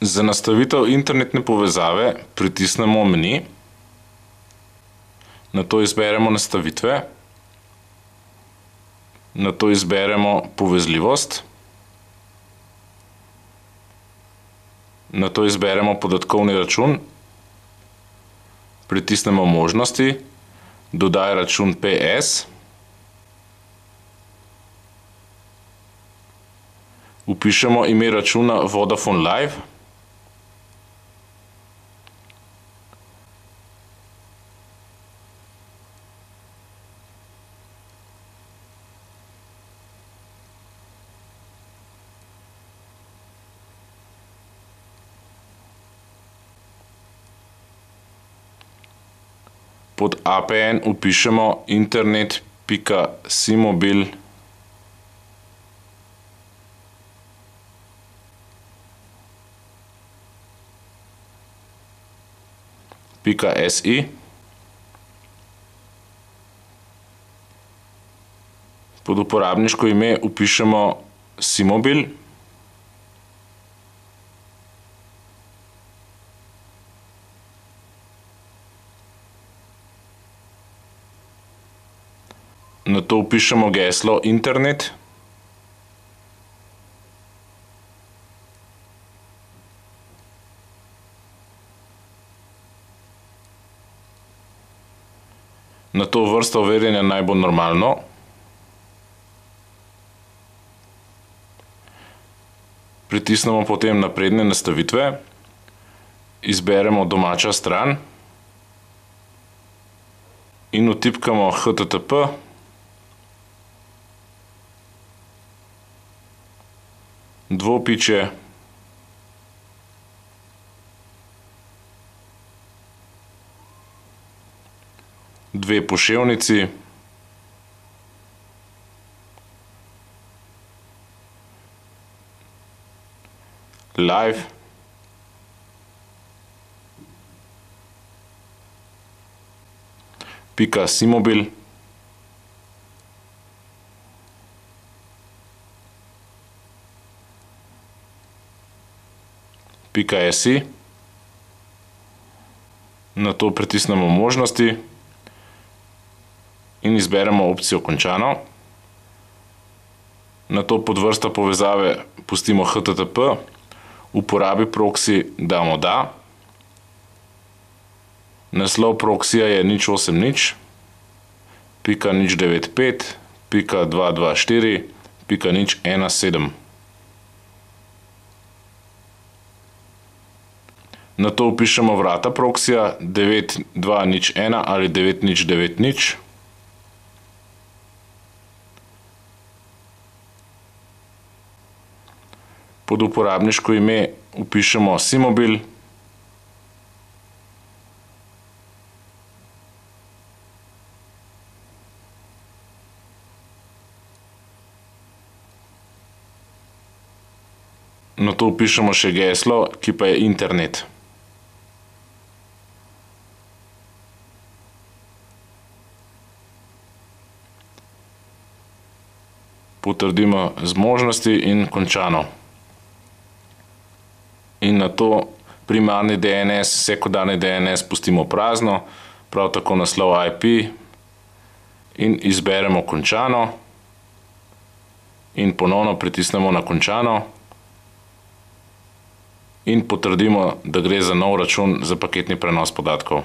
Za nastavitev internetne povezave pritisnemo meni, nato izberemo nastavitve, nato izberemo povezljivost, nato izberemo podatkovni račun, pritisnemo možnosti, dodaj račun PS, vpišemo ime računa Vodafone Live, pod APN vpišemo internet.simobil.si. Pod uporabniško ime vpišemo Simobil. Nato vpišemo geslo internet. Nato vrsta overjanja naj bo normalno. Pritisnemo potem napredne nastavitve. Izberemo domača stran. In vtipkamo HTTP. Dvopičje, dve poševnici, live, pika Simobil, .si, nato pritisnemo možnosti in izberemo opcijo končano. Nato pod vrsta povezave pustimo HTTP, uporabi proxy damo da. Naslov proxyja je 080.095.224.017. Nato vpišemo vrata proxyja 9201 ali 9090. Pod uporabniško ime vpišemo Simobil. Nato vpišemo še geslo, ki pa je internet. Potrdimo zmožnosti in končano. In nato primarni DNS, sekundarni DNS pustimo prazno, prav tako naslov IP in izberemo končano in ponovno pritisnemo na končano in potrdimo, da gre za nov račun za paketni prenos podatkov.